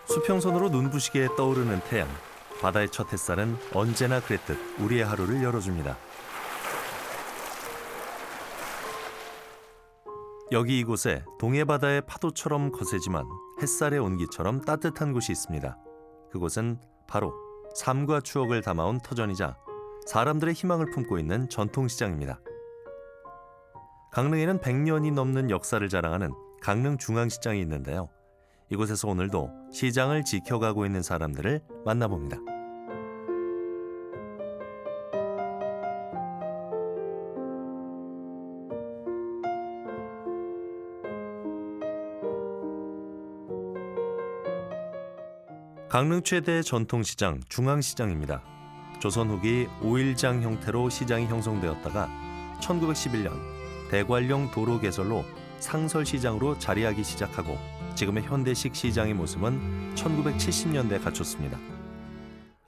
수평선으로 눈부시게 떠오르는 태양. 바다의 첫 햇살은 언제나 그랬듯 우리의 하루를 열어줍니다. 여기 이곳에 동해바다의 파도처럼 거세지만 햇살의 온기처럼 따뜻한 곳이 있습니다. 그곳은 바로 삶과 추억을 담아온 터전이자 사람들의 희망을 품고 있는 전통시장입니다. 강릉에는 100년이 넘는 역사를 자랑하는 강릉중앙시장이 있는데요. 이곳에서 오늘도 시장을 지켜가고 있는 사람들을 만나봅니다. 강릉 최대 전통시장 중앙시장입니다. 조선 후기 오일장 형태로 시장이 형성되었다가 1911년 대관령 도로 개설로 상설시장으로 자리하기 시작하고 지금의 현대식 시장의 모습은 1970년대에 갖췄습니다.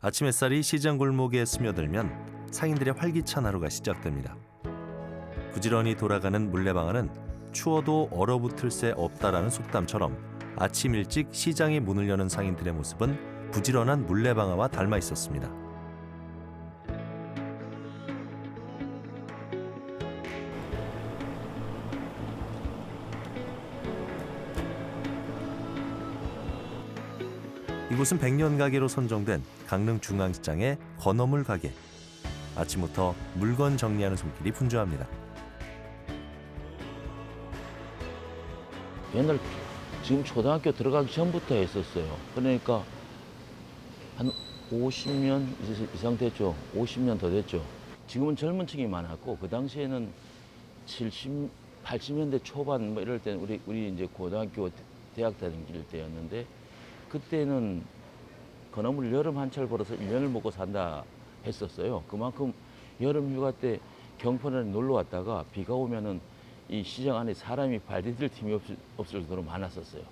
아침 햇살이 시장 골목에 스며들면 상인들의 활기찬 하루가 시작됩니다. 부지런히 돌아가는 물레방아는 추워도 얼어붙을 새 없다라는 속담처럼 아침 일찍 시장의 문을 여는 상인들의 모습은 부지런한 물레방아와 닮아 있었습니다. 이곳은 100년 가게로 선정된 강릉중앙시장의 건어물 가게. 아침부터 물건 정리하는 손길이 분주합니다. 옛날 지금 초등학교 들어가기 전부터 했었어요. 그러니까 한 50년 이상 됐죠. 50년 더 됐죠. 지금은 젊은 층이 많았고 그 당시에는 70, 80년대 초반 뭐 이럴 때는 우리 이제 고등학교 대학 다닐 때였는데 그때는 건어물 여름 한철 벌어서 1년을 먹고 산다 했었어요. 그만큼 여름 휴가 때 경포에 놀러 왔다가 비가 오면은 이 시장 안에 사람이 발디딜 틈이 없을 정도로 많았었어요.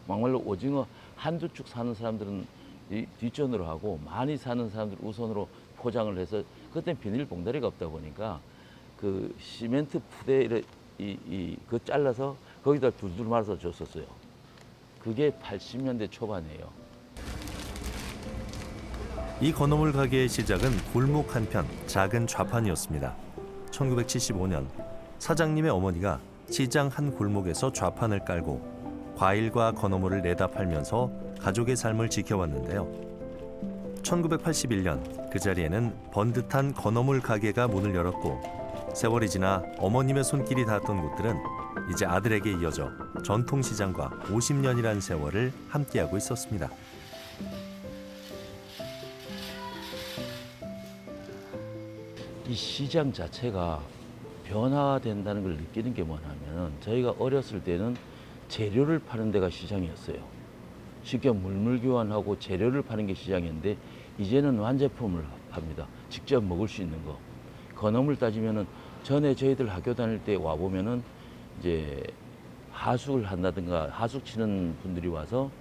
막말로 오징어 한두 축 사는 사람들은 뒷전으로 하고 많이 사는 사람들 우선으로 포장을 해서 그때 비닐봉다리가 없다 보니까 그 시멘트 푸대 그 잘라서 거기다 둘둘 말아서 줬었어요. 그게 80년대 초반이에요. 이 건어물 가게의 시작은 골목 한편 작은 좌판이었습니다. 1975년 사장님의 어머니가 시장 한 골목에서 좌판을 깔고 과일과 건어물을 내다 팔면서 가족의 삶을 지켜왔는데요. 1981년 그 자리에는 번듯한 건어물 가게가 문을 열었고 세월이 지나 어머님의 손길이 닿았던 곳들은 이제 아들에게 이어져 전통시장과 50년이라는 세월을 함께하고 있었습니다. 이 시장 자체가 변화된다는 걸 느끼는 게 뭐냐면 저희가 어렸을 때는 재료를 파는 데가 시장이었어요. 쉽게 물물 교환하고 재료를 파는 게 시장이었는데 이제는 완제품을 합니다. 직접 먹을 수 있는 거. 건어물 따지면은 전에 저희들 학교 다닐 때 와 보면은 이제 하숙을 한다든가 하숙 치는 분들이 와서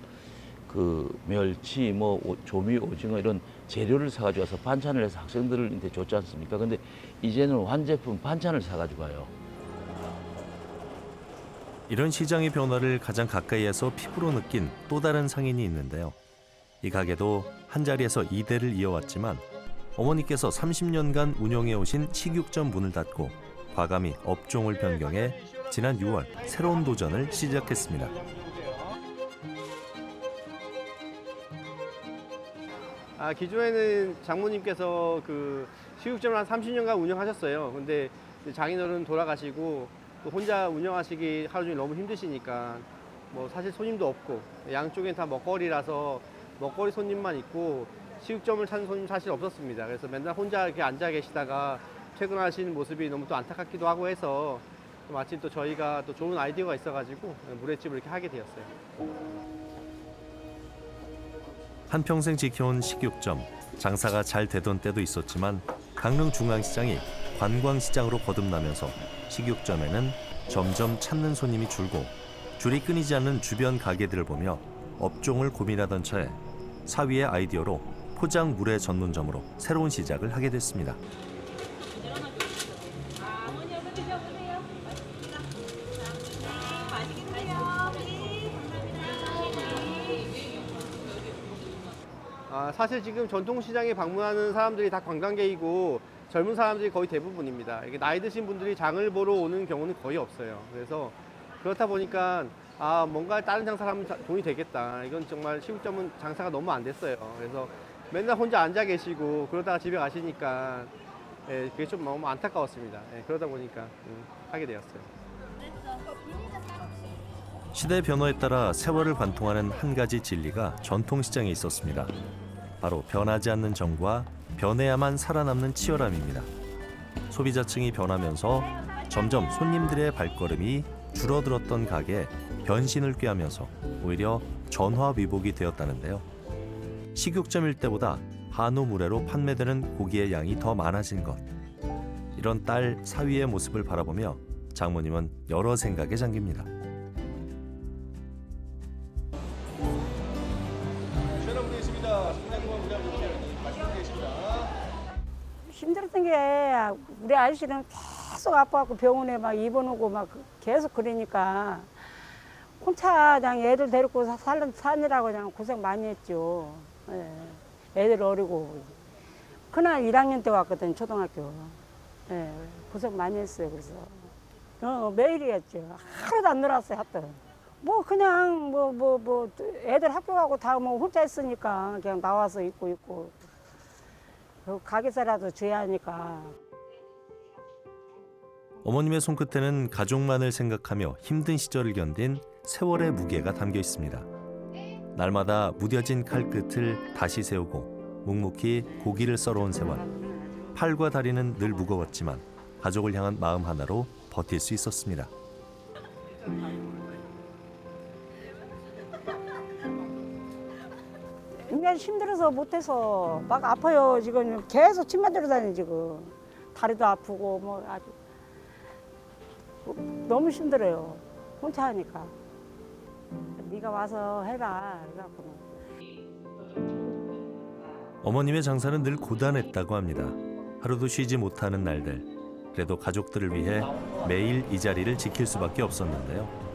그 멸치, 뭐 조미, 오징어 이런 재료를 사가지고 와서 반찬을 해서 학생들한테 줬지 않습니까? 근데 이제는 완제품 반찬을 사가지고 가요. 이런 시장의 변화를 가장 가까이에서 피부로 느낀 또 다른 상인이 있는데요. 이 가게도 한자리에서 2대를 이어왔지만 어머니께서 30년간 운영해 오신 식육점 문을 닫고 과감히 업종을 변경해 지난 6월 새로운 도전을 시작했습니다. 기존에는 장모님께서 그 식육점을 한 30년간 운영하셨어요. 근데 장인어른 돌아가시고 또 혼자 운영하시기 하루 종일 너무 힘드시니까 뭐 사실 손님도 없고 양쪽엔 다 먹거리라서 먹거리 손님만 있고 식육점을 찾는 손님 사실 없었습니다. 그래서 맨날 혼자 이렇게 앉아 계시다가 퇴근하시는 모습이 너무 또 안타깝기도 하고 해서 마침 또 저희가 또 좋은 아이디어가 있어가지고 물회집을 이렇게 하게 되었어요. 한평생 지켜온 식육점, 장사가 잘 되던 때도 있었지만 강릉중앙시장이 관광시장으로 거듭나면서 식육점에는 점점 찾는 손님이 줄고 줄이 끊이지 않는 주변 가게들을 보며 업종을 고민하던 차에 사위의 아이디어로 포장 물회 전문점으로 새로운 시작을 하게 됐습니다. 사실 지금 전통시장에 방문하는 사람들이 다 관광객이고 젊은 사람들이 거의 대부분입니다. 이게 나이 드신 분들이 장을 보러 오는 경우는 거의 없어요. 그래서 그렇다 보니까 뭔가 다른 장사를 하면 돈이 되겠다. 이건 정말 시국점은 장사가 너무 안 됐어요. 그래서 맨날 혼자 앉아 계시고 그러다가 집에 가시니까 그게 좀 너무 안타까웠습니다. 그러다 보니까 하게 되었어요. 시대 변화에 따라 세월을 관통하는 한 가지 진리가 전통시장에 있었습니다. 바로 변하지 않는 정과 변해야만 살아남는 치열함입니다. 소비자층이 변하면서 점점 손님들의 발걸음이 줄어들었던 가게에 변신을 꾀하면서 오히려 전화위복이 되었다는데요. 식육점일 때보다 한우 물회로 판매되는 고기의 양이 더 많아진 것. 이런 딸 사위의 모습을 바라보며 장모님은 여러 생각에 잠깁니다. 힘들었던 게 우리 아저씨는 계속 아파갖고 병원에 막 입원하고 막 계속 그러니까 혼자 그냥 애들 데리고 사느라고 그냥 고생 많이 했죠. 예. 애들 어리고 그날 1학년 때 왔거든 초등학교. 예. 고생 많이 했어요. 그래서 매일이었죠. 하루도 안 놀았어요. 하여튼 뭐 그냥 뭐 애들 학교 가고 다 뭐 혼자 있으니까 그냥 나와서 있고 가게사라도 줘야 하니까. 어머님의 손끝에는 가족만을 생각하며 힘든 시절을 견딘 세월의 무게가 담겨 있습니다. 날마다 무뎌진 칼끝을 다시 세우고 묵묵히 고기를 썰어온 세월. 팔과 다리는 늘 무거웠지만 가족을 향한 마음 하나로 버틸 수 있었습니다. 그냥 힘들어서 못해서 막 아파요. 지금 계속 침 만들어 다니 지금. 다리도 아프고 뭐 아주 너무 힘들어요. 혼자 하니까. 네가 와서 해라. 그래갖고. 어머님의 장사는 늘 고단했다고 합니다. 하루도 쉬지 못하는 날들. 그래도 가족들을 위해 매일 이 자리를 지킬 수밖에 없었는데요.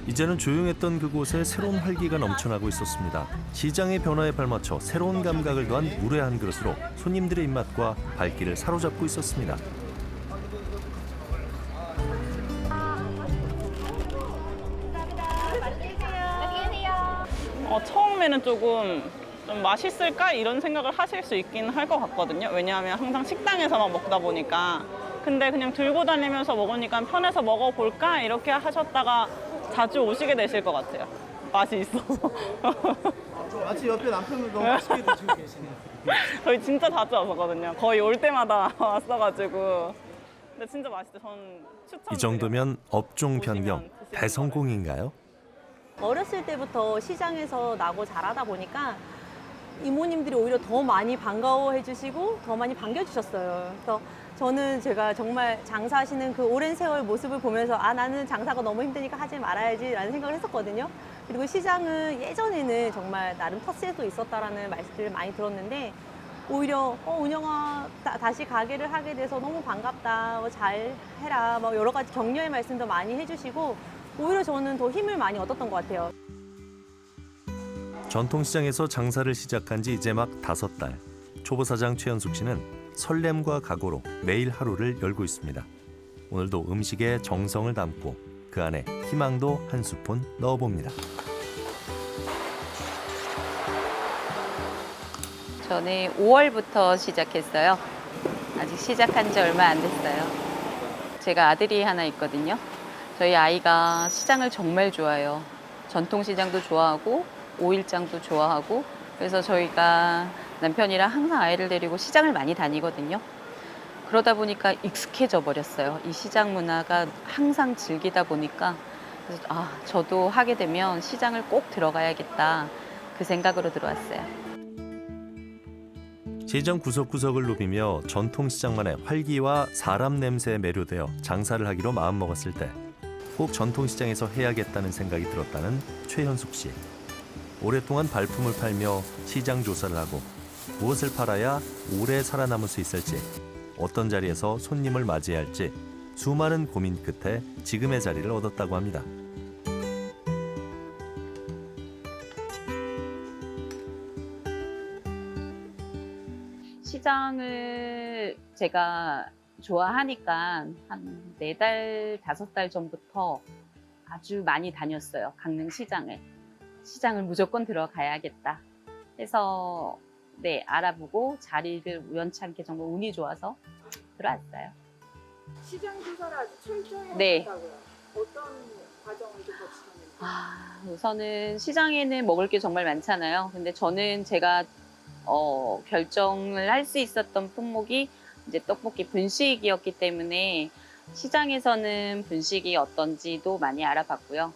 이제는 조용했던 그곳에 새로운 활기가 넘쳐나고 있었습니다. 시장의 변화에 발맞춰 새로운 감각을 더한 물회 한 그릇으로 손님들의 입맛과 발길을 사로잡고 있었습니다. 처음에는 조금 좀 맛있을까 이런 생각을 하실 수 있긴 할 것 같거든요. 왜냐하면 항상 식당에서만 먹다 보니까. 근데 그냥 들고 다니면서 먹으니까 편해서 먹어볼까 이렇게 하셨다가 자주 오시게 되실 것 같아요. 맛이 있어서. 마치 옆에 남편을 너무 맛있게 드시고 계시네요. 저희 진짜 자주 왔었거든요. 거의 올 때마다 왔어가지고. 근데 진짜 맛있어요. 전 추천드려요. 이 정도면 업종 변경 오시면 드시는 대성공인가요? 어렸을 때부터 시장에서 나고 자라다 보니까 이모님들이 오히려 더 많이 반가워해 주시고 더 많이 반겨주셨어요. 그래서 저는 제가 정말 장사하시는 그 오랜 세월 모습을 보면서 나는 장사가 너무 힘드니까 하지 말아야지 라는 생각을 했었거든요. 그리고 시장은 예전에는 정말 나름 텃세도 있었다라는 말씀을 많이 들었는데 오히려 운영아 다시 가게를 하게 돼서 너무 반갑다, 잘 해라, 여러 가지 격려의 말씀도 많이 해주시고 오히려 저는 더 힘을 많이 얻었던 것 같아요. 전통시장에서 장사를 시작한 지 이제 막 5달. 초보사장 최현숙 씨는 설렘과 각오로 매일 하루를 열고 있습니다. 오늘도 음식에 정성을 담고 그 안에 희망도 한 스푼 넣어봅니다. 저는 5월부터 시작했어요. 아직 시작한 지 얼마 안 됐어요. 제가 아들이 하나 있거든요. 저희 아이가 시장을 정말 좋아해요. 전통시장도 좋아하고 오일장도 좋아하고 그래서 저희가 남편이랑 항상 아이를 데리고 시장을 많이 다니거든요. 그러다 보니까 익숙해져 버렸어요. 이 시장 문화가 항상 즐기다 보니까 그래서 저도 하게 되면 시장을 꼭 들어가야겠다 그 생각으로 들어왔어요. 시장 구석구석을 누비며 전통시장만의 활기와 사람 냄새에 매료되어 장사를 하기로 마음먹었을 때 꼭 전통시장에서 해야겠다는 생각이 들었다는 최현숙 씨. 오랫동안 발품을 팔며 시장 조사를 하고 무엇을 팔아야 오래 살아남을 수 있을지, 어떤 자리에서 손님을 맞이해야 할지 수많은 고민 끝에 지금의 자리를 얻었다고 합니다. 시장을 제가 좋아하니까 한 4달, 5달 전부터 아주 많이 다녔어요. 강릉 시장을. 시장을 무조건 들어가야겠다 해서 네, 알아보고 자리를 우연찮게 정말 운이 좋아서 들어왔어요. 시장 조사를 아주 철저히 네. 하셨다고요. 어떤 과정을 좀 거치셨는지. 우선은 시장에는 먹을 게 정말 많잖아요. 근데 저는 제가 결정을 할 수 있었던 품목이 이제 떡볶이 분식이었기 때문에 시장에서는 분식이 어떤지도 많이 알아봤고요.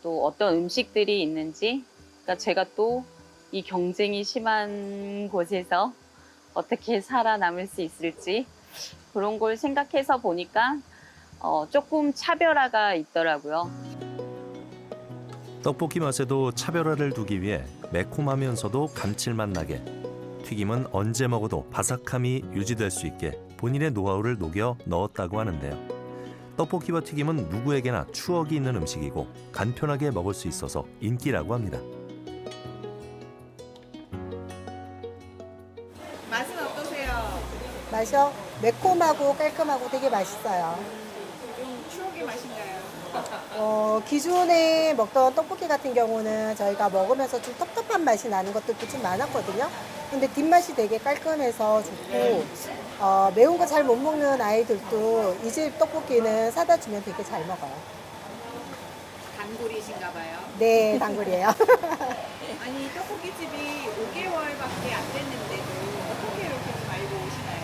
또 어떤 음식들이 있는지, 그러니까 제가 또 이 경쟁이 심한 곳에서 어떻게 살아남을 수 있을지 그런 걸 생각해서 보니까 조금 차별화가 있더라고요. 떡볶이 맛에도 차별화를 두기 위해 매콤하면서도 감칠맛 나게, 튀김은 언제 먹어도 바삭함이 유지될 수 있게 본인의 노하우를 녹여 넣었다고 하는데요. 떡볶이와 튀김은 누구에게나 추억이 있는 음식이고 간편하게 먹을 수 있어서 인기라고 합니다. 맛은 어떠세요? 맛이요? 매콤하고 깔끔하고 되게 맛있어요. 좀 추억의 맛인가요? 기존에 먹던 떡볶이 같은 경우는 저희가 먹으면서 좀 텁텁한 맛이 나는 것들도 좀 많았거든요. 근데 뒷맛이 되게 깔끔해서 좋고, 매운 거 잘 못 먹는 아이들도 이 집 떡볶이는 사다 주면 되게 잘 먹어요. 단골이신가 봐요. 네, 단골이에요. 아니 떡볶이 집이 5개월밖에 안 됐는데도 떡볶이를 이렇게 좀 알고 오시나요?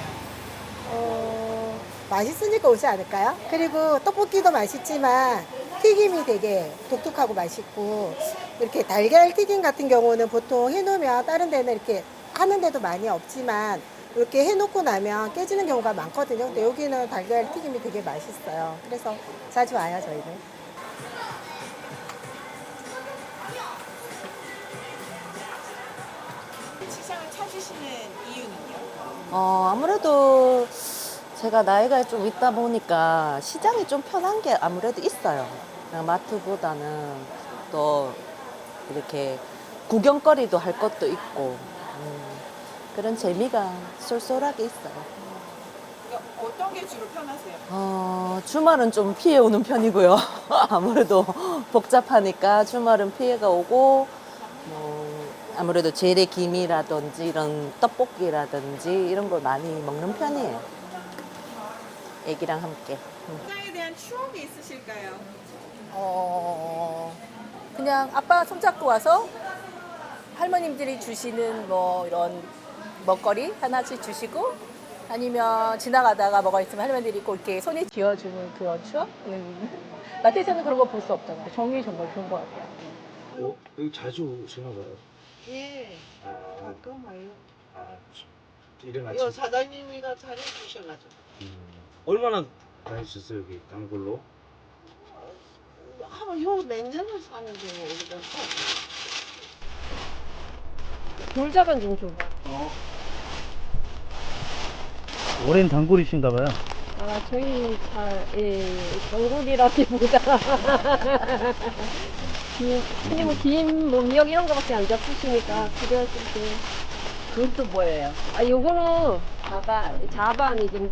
맛있으니까 오지 않을까요? 그리고 떡볶이도 맛있지만 튀김이 되게 독특하고 맛있고, 이렇게 달걀 튀김 같은 경우는 보통 해놓으면 다른 데는 이렇게 하는데도 많이 없지만 이렇게 해놓고 나면 깨지는 경우가 많거든요. 근데 여기는 달걀 튀김이 되게 맛있어요. 그래서 자주 와요, 저희는. 시장을 찾으시는 이유는요? 아무래도 제가 나이가 좀 있다 보니까 시장이 좀 편한 게 아무래도 있어요. 그냥 마트보다는 또 이렇게 구경거리도 할 것도 있고, 그런 재미가 쏠쏠하게 있어요. 그러니까 어떤 게 주로 편하세요? 주말은 좀 피해 오는 편이고요. 아무래도 복잡하니까 주말은 피해가 오고, 아무래도 재래김이라든지 이런 떡볶이라든지 이런 걸 많이 먹는 편이에요. 애기랑 함께. 시장에 대한 추억이 있으실까요? 그냥 아빠 손잡고 와서 할머님들이 주시는 뭐 이런 먹거리 하나씩 주시고, 아니면 지나가다가 뭐가 있으면 할머니들이 꼭 이렇게 손에 쥐어주는 그런 추억? 마트에서는 그런 거 볼 수 없잖아요. 정이 정말 좋은 것 같아요. 여기 자주 오시나 봐요. 예, 가끔 와요. 이른 이 아침. 사장님이가 잘해주셔가지고. 얼마나 다니셨어요, 여기 단골로? 몇 년을 사는데 우리가 돌자간 좀 줘봐. 오랜 단골이신가 봐요. 저희는 단골이라기보다 긴 몸력 이런 거밖에 안 잡수시니까 그래야지. 그것도 뭐예요? 요거는 자반이 좀.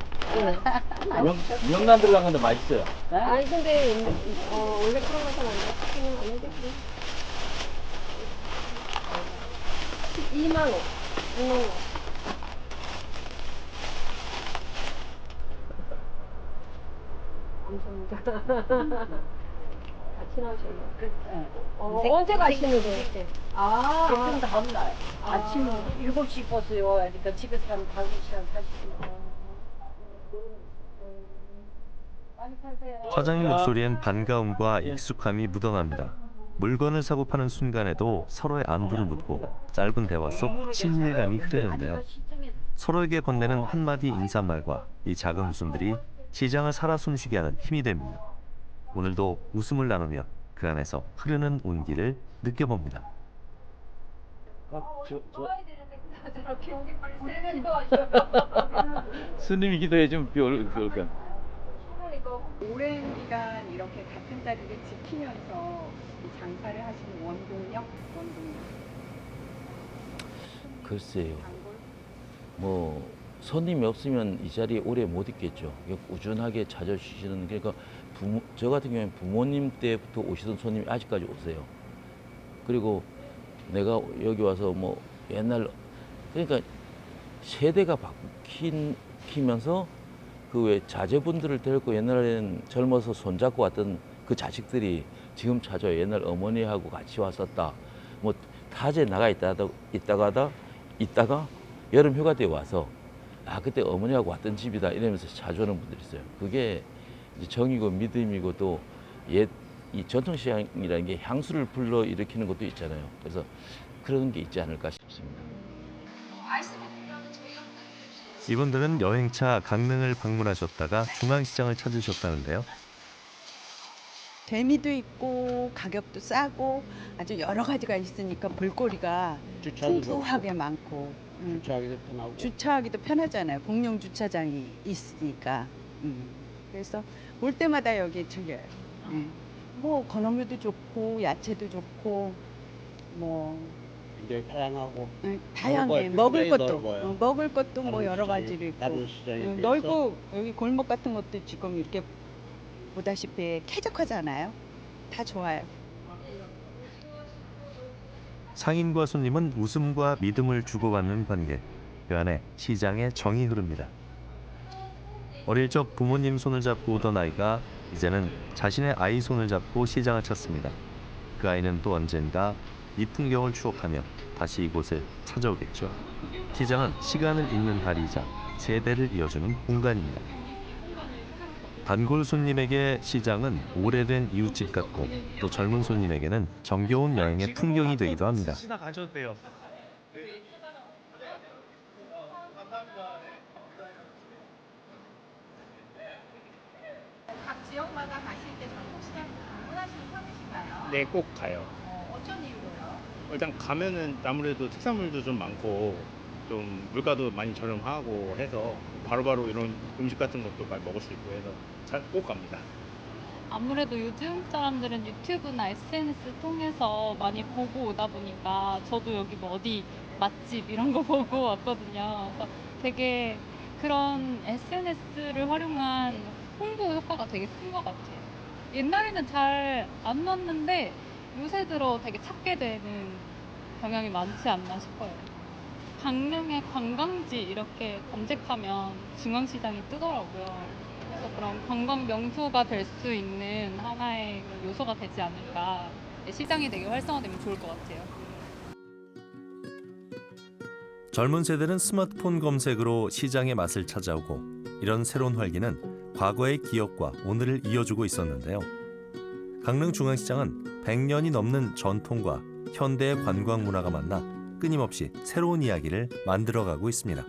명란 들어간 건데 맛있어요. 아니 근데 원래 그런 것은 안 잡수시면 안 되지. 2만 원. 2만 원. 감사합니다. 같이 나오셨나요? 언제 가시는데? 그 다음 날. 아침 7시 버스에 와야 되니까 집에서 한 5시간 40분. 많이 타세요. 사장님 목소리엔 반가움과 익숙함이 묻어납니다. 물건을 사고 파는 순간에도 서로의 안부를 묻고 짧은 대화 속 친밀감이 흐르는데요. 서로에게 건네는 한마디 인사말과 이 작은 웃음들이 시장을 살아 숨쉬게 하는 힘이 됩니다. 오늘도 웃음을 나누며 그 안에서 흐르는 온기를 느껴봅니다. 스님이 기도해주면 비 올까? 오랜 기간 이렇게 같은 자리를 지키면서 이 장사를 하시는 원동력? 글쎄요. 뭐 손님이 없으면 이 자리에 오래 못 있겠죠. 꾸준하게 찾아주시는, 그러니까 저 같은 경우에는 부모님 때부터 오시던 손님이 아직까지 오세요. 그리고 내가 여기 와서 뭐 옛날, 그러니까 세대가 바뀌면서 그 왜 자제분들을 데리고 옛날에는 젊어서 손잡고 왔던 그 자식들이 지금 찾아요. 옛날 어머니하고 같이 왔었다. 뭐 타지에 나가 있다가 여름 휴가 때 와서 아 그때 어머니하고 왔던 집이다 이러면서 자주 오는 분들이 있어요. 그게 이제 정이고 믿음이고 또 이 전통시장이라는 게 향수를 불러 일으키는 것도 있잖아요. 그래서 그런 게 있지 않을까 싶습니다. 이분들은 여행차 강릉을 방문하셨다가 중앙시장을 찾으셨다는데요. 재미도 있고 가격도 싸고 아주 여러 가지가 있으니까 볼거리가 풍부하게 많고 주차하기도 편하고. 주차하기도 편하잖아요. 공용 주차장이 있으니까. 그래서 올 때마다 여기 들려요. 뭐 건어물도 좋고 야채도 좋고 뭐 굉장히 다양하고. 다양해. 먹을 것도 뭐 여러 가지로 있고. 다른 시장에 넓고 여기 골목 같은 것도 지금 이렇게 보다시피 쾌적하잖아요. 다 좋아요. 상인과 손님은 웃음과 믿음을 주고받는 관계. 그 안에 시장의 정이 흐릅니다. 어릴 적 부모님 손을 잡고 오던 아이가 이제는 자신의 아이 손을 잡고 시장을 찾습니다. 그 아이는 또 언젠가 이 풍경을 추억하며 다시 이곳을 찾아오겠죠. 시장은 시간을 잇는 다리이자 세대를 이어주는 공간입니다. 단골 손님에게 시장은 오래된 이웃집 같고 또 젊은 손님에게는 정겨운 여행의 풍경이 되기도 합니다. 가셔도 돼요. 각 지역마다 가실 때 전통시장 방문하시는 편이신가요? 네, 꼭 가요. 어떤 이유로요? 일단 가면은 아무래도 특산물도 좀 많고 좀 물가도 많이 저렴하고 해서 바로바로 이런 음식 같은 것도 많이 먹을 수 있고 해서 꼭 갑니다. 아무래도 요즘 사람들은 유튜브나 SNS 통해서 많이 보고 오다 보니까 저도 여기 뭐 어디 맛집 이런 거 보고 왔거든요. 그래서 되게 그런 SNS를 활용한 홍보 효과가 되게 큰 것 같아요. 옛날에는 잘 안 났는데 요새 들어 되게 찾게 되는 경향이 많지 않나 싶어요. 강릉의 관광지 이렇게 검색하면 중앙시장이 뜨더라고요. 그래서 그런 관광 명소가 될 수 있는 하나의 요소가 되지 않을까. 시장이 되게 활성화되면 좋을 것 같아요. 젊은 세대는 스마트폰 검색으로 시장의 맛을 찾아오고 이런 새로운 활기는 과거의 기억과 오늘을 이어주고 있었는데요. 강릉 중앙시장은 100년이 넘는 전통과 현대의 관광 문화가 만나 끊임없이 새로운 이야기를 만들어가고 있습니다.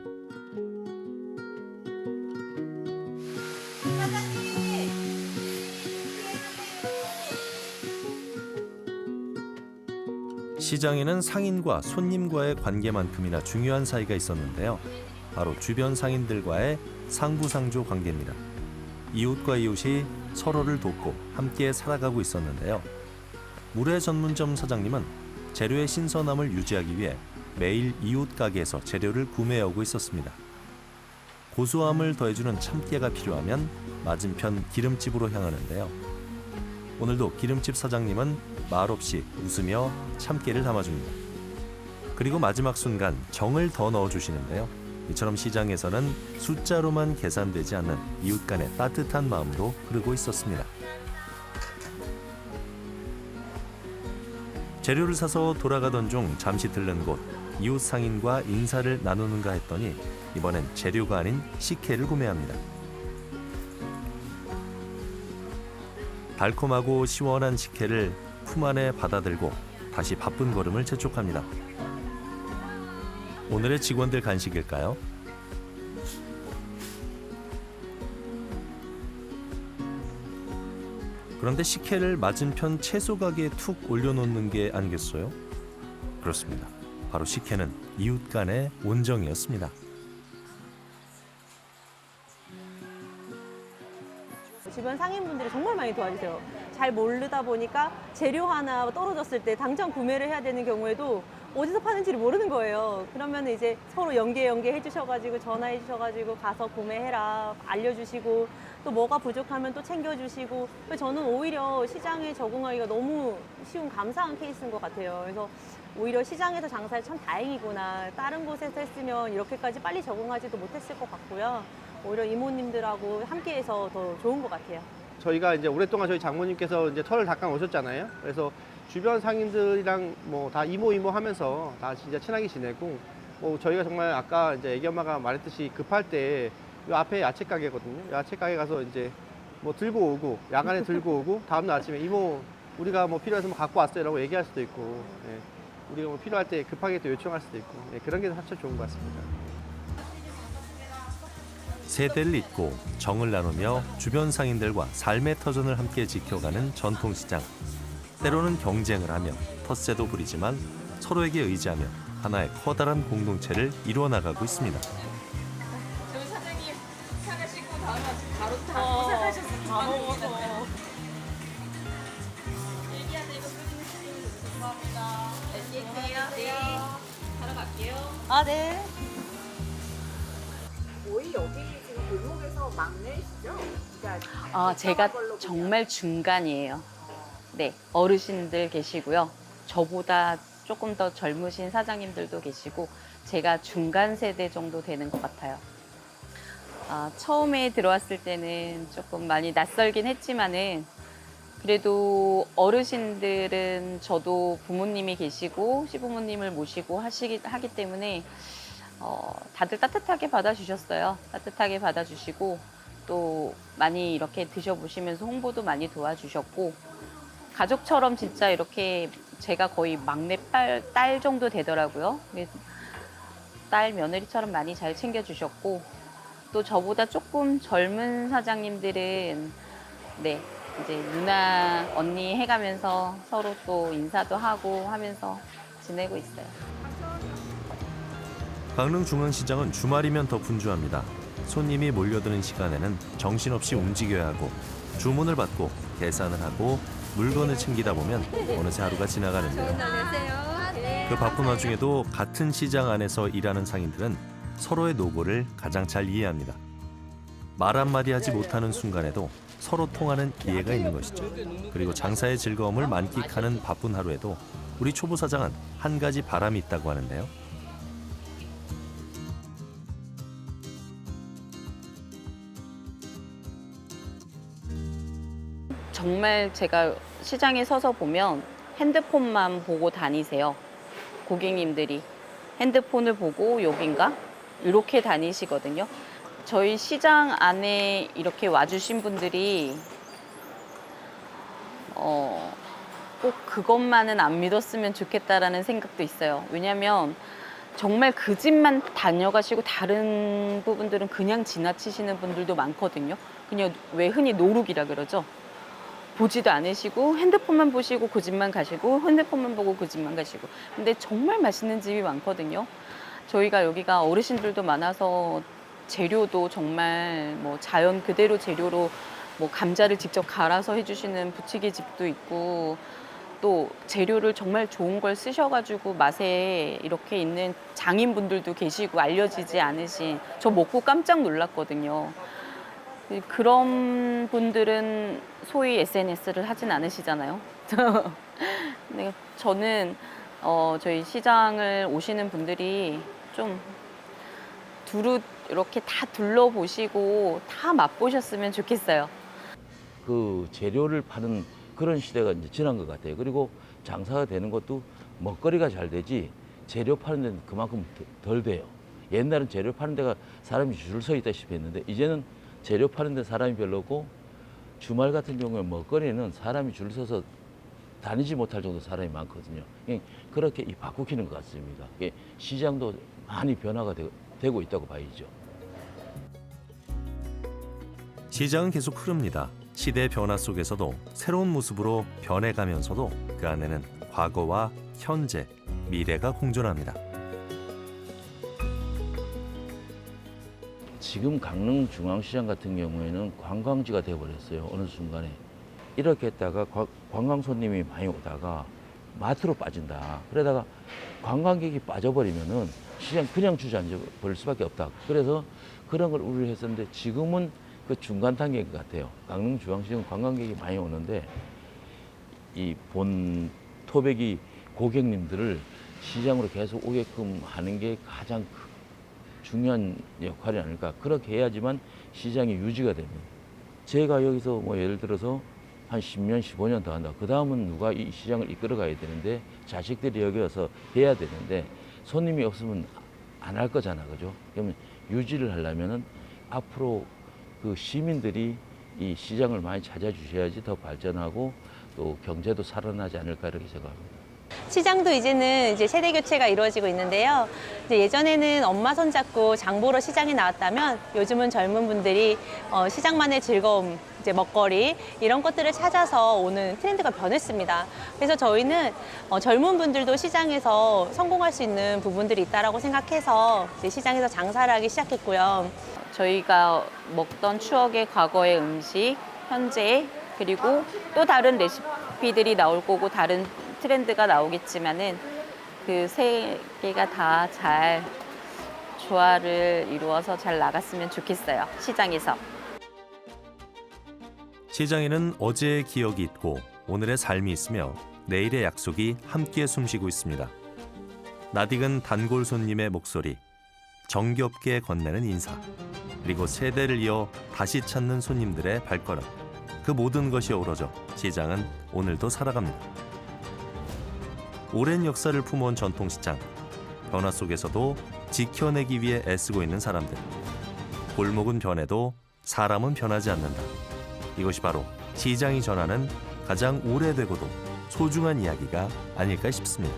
시장에는 상인과 손님과의 관계만큼이나 중요한 사이가 있었는데요. 바로 주변 상인들과의 상부상조 관계입니다. 이웃과 이웃이 서로를 돕고 함께 살아가고 있었는데요. 물회 전문점 사장님은 재료의 신선함을 유지하기 위해 매일 이웃 가게에서 재료를 구매하고 있었습니다. 고소함을 더해주는 참깨가 필요하면 맞은편 기름집으로 향하는데요. 오늘도 기름집 사장님은 말없이 웃으며 참깨를 담아줍니다. 그리고 마지막 순간 정을 더 넣어주시는데요. 이처럼 시장에서는 숫자로만 계산되지 않는 이웃 간의 따뜻한 마음도 흐르고 있었습니다. 재료를 사서 돌아가던 중 잠시 들른 곳, 이웃 상인과 인사를 나누는가 했더니 이번엔 재료가 아닌 식혜를 구매합니다. 달콤하고 시원한 식혜를 품 안에 받아들고 다시 바쁜 걸음을 재촉합니다. 오늘의 직원들 간식일까요? 그런데 식혜를 맞은편 채소 가게에 툭 올려놓는 게 아니겠어요? 그렇습니다. 바로 식혜는 이웃 간의 온정이었습니다. 주변 상인분들이 정말 많이 도와주세요. 잘 모르다 보니까 재료 하나 떨어졌을 때 당장 구매를 해야 되는 경우에도 어디서 파는지를 모르는 거예요. 그러면 이제 서로 연계해 주셔가지고 전화해 주셔가지고 가서 구매해라 알려주시고 또 뭐가 부족하면 또 챙겨주시고 저는 오히려 시장에 적응하기가 너무 쉬운 감사한 케이스인 것 같아요. 그래서 오히려 시장에서 장사해 참 다행이구나. 다른 곳에서 했으면 이렇게까지 빨리 적응하지도 못했을 것 같고요. 오히려 이모님들하고 함께해서 더 좋은 것 같아요. 저희가 이제 오랫동안 저희 장모님께서 이제 털을 닦아 오셨잖아요. 그래서 주변 상인들이랑 뭐 다 이모 하면서 다 진짜 친하게 지내고 뭐 저희가 정말 아까 이제 애기 엄마가 말했듯이 급할 때 이 앞에 야채 가게거든요. 야채 가게 가서 이제 뭐 들고 오고 야간에 들고 오고 다음날 아침에 이모 우리가 뭐 필요해서 뭐 갖고 왔어요라고 얘기할 수도 있고 예. 우리가 뭐 필요할 때 급하게 또 요청할 수도 있고 예. 그런 게 참 좋은 것 같습니다. 세대를 잇고 정을 나누며 주변 상인들과 삶의 터전을 함께 지켜가는 전통시장. 때로는 경쟁을 하며 텃세도 부리지만 서로에게 의지하며 하나의 커다란 공동체를 이루어 나가고 있습니다. 저희 사장님 사과 씻고 다음에 바로 다 고생하셔서 다 먹어서. 얘기하는데 이거 끊으시면 죄송합니다. 안녕히 계세요. 네. 하러 갈게요. 아, 네. 거의 여기 지금 골목에서 막내시죠? 그러니까 제가 정말 중간이에요. 네, 어르신들 계시고요. 저보다 조금 더 젊으신 사장님들도 계시고 제가 중간 세대 정도 되는 것 같아요. 처음에 들어왔을 때는 조금 많이 낯설긴 했지만은 그래도 어르신들은 저도 부모님이 계시고 시부모님을 모시고 하기 때문에 다들 따뜻하게 받아주셨어요. 따뜻하게 받아주시고 또 많이 이렇게 드셔보시면서 홍보도 많이 도와주셨고 가족처럼 진짜 이렇게 제가 거의 막내 딸 정도 되더라고요. 딸 며느리처럼 많이 잘 챙겨주셨고 또 저보다 조금 젊은 사장님들은 네 이제 누나 언니 해가면서 서로 또 인사도 하고 하면서 지내고 있어요. 강릉중앙시장은 주말이면 더 분주합니다. 손님이 몰려드는 시간에는 정신없이 움직여야 하고 주문을 받고 계산을 하고 물건을 챙기다 보면 어느새 하루가 지나가는데요. 그 바쁜 와중에도 같은 시장 안에서 일하는 상인들은 서로의 노고를 가장 잘 이해합니다. 말 한마디 하지 못하는 순간에도 서로 통하는 기회가 있는 것이죠. 그리고 장사의 즐거움을 만끽하는 바쁜 하루에도 우리 초보 사장은 한 가지 바람이 있다고 하는데요. 정말 제가 시장에 서서 보면 핸드폰만 보고 다니세요. 고객님들이 핸드폰을 보고 여긴가? 이렇게 다니시거든요. 저희 시장 안에 이렇게 와주신 분들이 꼭 그것만은 안 믿었으면 좋겠다라는 생각도 있어요. 왜냐면 정말 그 집만 다녀가시고 다른 부분들은 그냥 지나치시는 분들도 많거든요. 그냥 왜 흔히 노룩이라 그러죠. 보지도 않으시고 핸드폰만 보시고 그 집만 가시고 핸드폰만 보고 그 집만 가시고. 근데 정말 맛있는 집이 많거든요. 저희가 여기가 어르신들도 많아서 재료도 정말 뭐 자연 그대로 재료로 뭐 감자를 직접 갈아서 해주시는 부치기 집도 있고 또 재료를 정말 좋은 걸 쓰셔가지고 맛에 이렇게 있는 장인분들도 계시고 알려지지 않으신 저 먹고 깜짝 놀랐거든요. 그런 분들은 소위 SNS를 하진 않으시잖아요. 근데 저는 저희 시장을 오시는 분들이 좀 두루 이렇게 다 둘러보시고 다 맛보셨으면 좋겠어요. 그 재료를 파는 그런 시대가 이제 지난 것 같아요. 그리고 장사가 되는 것도 먹거리가 잘 되지 재료 파는 데는 그만큼 덜 돼요. 옛날엔 재료 파는 데가 사람이 줄 서 있다시피 했는데 이제는 재료 파는 데 사람이 별로 없고 주말 같은 경우에 먹거리는 사람이 줄 서서 다니지 못할 정도 사람이 많거든요. 그렇게 바꾸기는 것 같습니다. 시장도 많이 변화가 되고 있다고 봐야죠. 시장은 계속 흐릅니다. 시대의 변화 속에서도 새로운 모습으로 변해가면서도 그 안에는 과거와 현재, 미래가 공존합니다. 지금 강릉중앙시장 같은 경우에는 관광지가 되어버렸어요. 어느 순간에. 이렇게 했다가 관광 손님이 많이 오다가 마트로 빠진다. 그러다가 관광객이 빠져버리면은 시장 그냥 주저앉아 버릴 수밖에 없다. 그래서 그런 걸 우려를 했었는데 지금은 그 중간 단계인 것 같아요. 강릉중앙시장은 관광객이 많이 오는데 이 본 토백이 고객님들을 시장으로 계속 오게끔 하는 게 가장 중요한 역할이 아닐까. 그렇게 해야지만 시장이 유지가 됩니다. 제가 여기서 뭐 예를 들어서 한 10년, 15년 더 한다. 그 다음은 누가 이 시장을 이끌어 가야 되는데 자식들이 여기 와서 해야 되는데 손님이 없으면 안 할 거잖아. 그죠? 그러면 유지를 하려면은 앞으로 그 시민들이 이 시장을 많이 찾아주셔야지 더 발전하고 또 경제도 살아나지 않을까 이렇게 생각합니다. 시장도 이제는 이제 세대 교체가 이루어지고 있는데요. 이제 예전에는 엄마 손잡고 장 보러 시장에 나왔다면 요즘은 젊은 분들이 시장만의 즐거움, 이제 먹거리 이런 것들을 찾아서 오는 트렌드가 변했습니다. 그래서 저희는 젊은 분들도 시장에서 성공할 수 있는 부분들이 있다라고 생각해서 이제 시장에서 장사를 하기 시작했고요. 저희가 먹던 추억의 과거의 음식, 현재 그리고 또 다른 레시피들이 나올 거고 다른 트렌드가 나오겠지만은 그 세 개가 다 잘 조화를 이루어서 잘 나갔으면 좋겠어요. 시장에서. 시장에는 어제의 기억이 있고 오늘의 삶이 있으며 내일의 약속이 함께 숨쉬고 있습니다. 낯익은 단골 손님의 목소리, 정겹게 건네는 인사, 그리고 세대를 이어 다시 찾는 손님들의 발걸음. 그 모든 것이 어우러져 시장은 오늘도 살아갑니다. 오랜 역사를 품어온 전통시장. 변화 속에서도 지켜내기 위해 애쓰고 있는 사람들. 골목은 변해도 사람은 변하지 않는다. 이것이 바로 시장이 전하는 가장 오래되고도 소중한 이야기가 아닐까 싶습니다.